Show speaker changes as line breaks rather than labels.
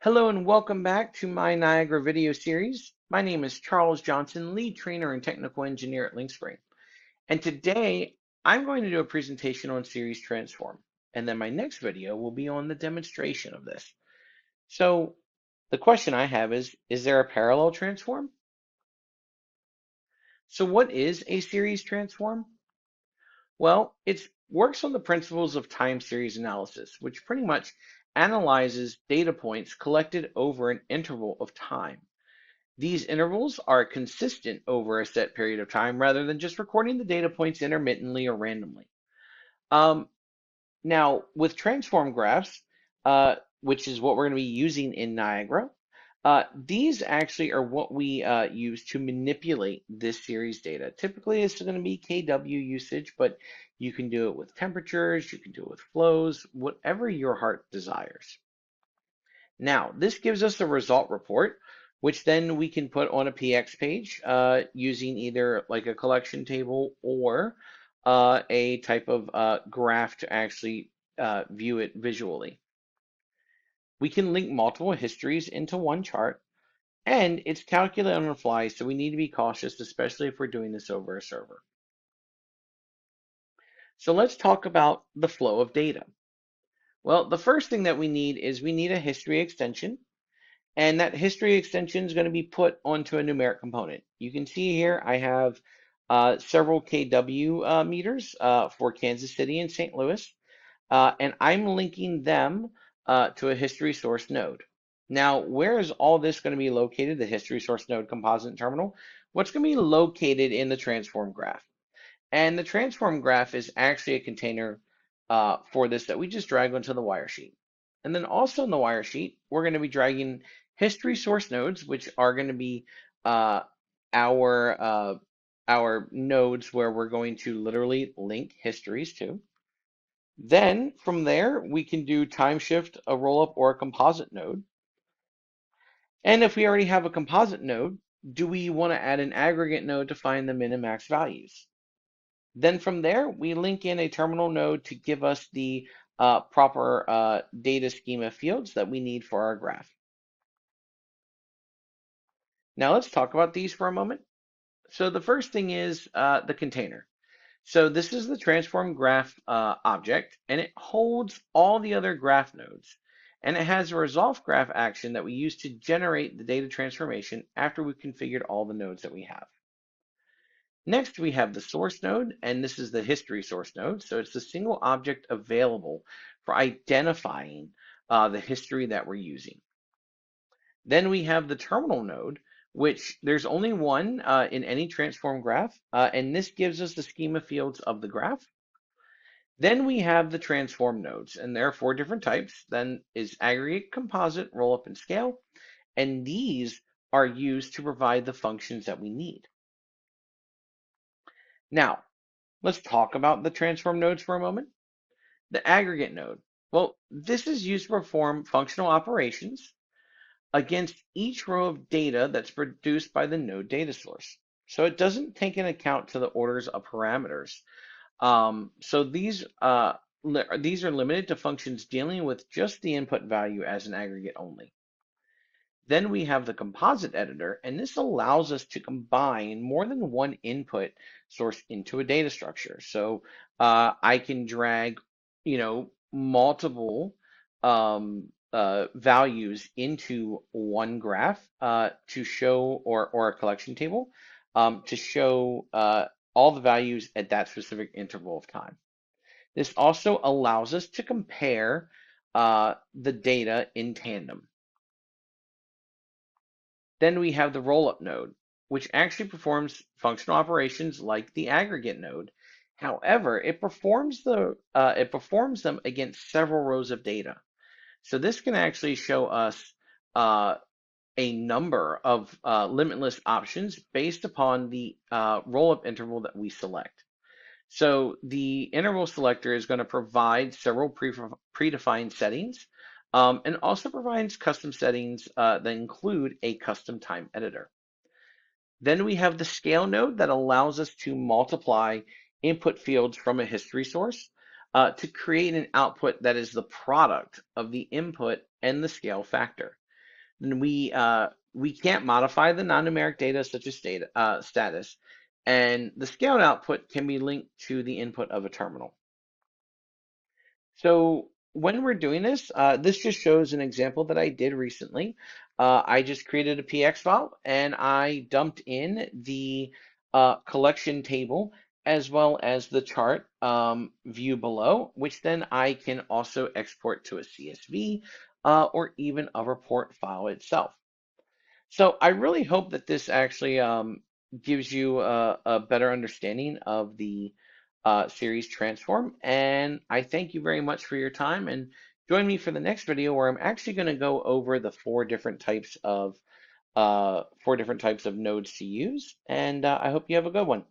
Hello and welcome back to my Niagara video series. My name is Charles Johnson, lead trainer and technical engineer at Lynxspring. And today I'm going to do a presentation on series transform. And then my next video will be on the demonstration of this. So the question I have is there a parallel transform? So what is a series transform? Well, it works on the principles of time series analysis, which pretty much analyzes data points collected over an interval of time. These intervals are consistent over a set period of time rather than just recording the data points intermittently or randomly. Um, Now, with transform graphs, which is what we're going to be using in Niagara, these actually are what we use to manipulate this series data. Typically, it's going to be kW usage, but you can do it with temperatures, you can do it with flows, whatever your heart desires. Now, this gives us a result report, which then we can put on a PX page using either like a collection table or a type of graph to actually view it visually. We can link multiple histories into one chart, and it's calculated on the fly, so we need to be cautious, especially if we're doing this over a server. So let's talk about the flow of data. Well, the first thing that we need is we need a history extension. And that history extension is going to be put onto a numeric component. You can see here I have several kW meters for Kansas City and St. Louis, and I'm linking them to a history source node. Now, where is all this going to be located, the history source node composite terminal? What's going to be located in the transform graph? And the transform graph is actually a container for this that we just drag onto the wire sheet. And then also in the wire sheet, we're going to be dragging history source nodes, which are going to be uh, our uh, our nodes where we're going to literally link histories to. Then from there, we can do time shift, a rollup, or a composite node. And if we already have a composite node, do we want to add an aggregate node to find the min and max values? Then from there, we link in a terminal node to give us the proper data schema fields that we need for our graph. Now let's talk about these for a moment. So the first thing is the container. So this is the transform graph object, and it holds all the other graph nodes. And it has a resolve graph action that we use to generate the data transformation after we've configured all the nodes that we have. Next, we have the source node, and this is the history source node. So it's the single object available for identifying the history that we're using. Then we have the terminal node, which there's only one in any transform graph, and this gives us the schema fields of the graph. Then we have the transform nodes, and there are four different types. Then is aggregate, composite, rollup, and scale, and these are used to provide the functions that we need. Now, let's talk about the transform nodes for a moment. The aggregate node. Well, this is used to perform functional operations against each row of data that's produced by the node data source. So it doesn't take into account to the orders of parameters. So these are limited to functions dealing with just the input value as an aggregate only. Then we have the composite editor, and this allows us to combine more than one input source into a data structure. So I can drag, multiple values into one graph to show, or a collection table to show all the values at that specific interval of time. This also allows us to compare the data in tandem. Then we have the rollup node, which actually performs functional operations like the aggregate node. However, it performs them against several rows of data. So this can actually show us a number of limitless options based upon the rollup interval that we select. So the interval selector is going to provide several predefined settings and also provides custom settings that include a custom time editor. Then we have the scale node that allows us to multiply input fields from a history source to create an output that is the product of the input and the scale factor. then we can't modify the non-numeric data such as status, and the scaled output can be linked to the input of a terminal. So when we're doing this, this just shows an example that I did recently. I just created a PX file and I dumped in the collection table as well as the chart view below, which then I can also export to a CSV or even a report file itself. So I really hope that this actually gives you a better understanding of the series transform. And I thank you very much for your time. And join me for the next video where I'm actually going to go over the four different types of nodes to use. And I hope you have a good one.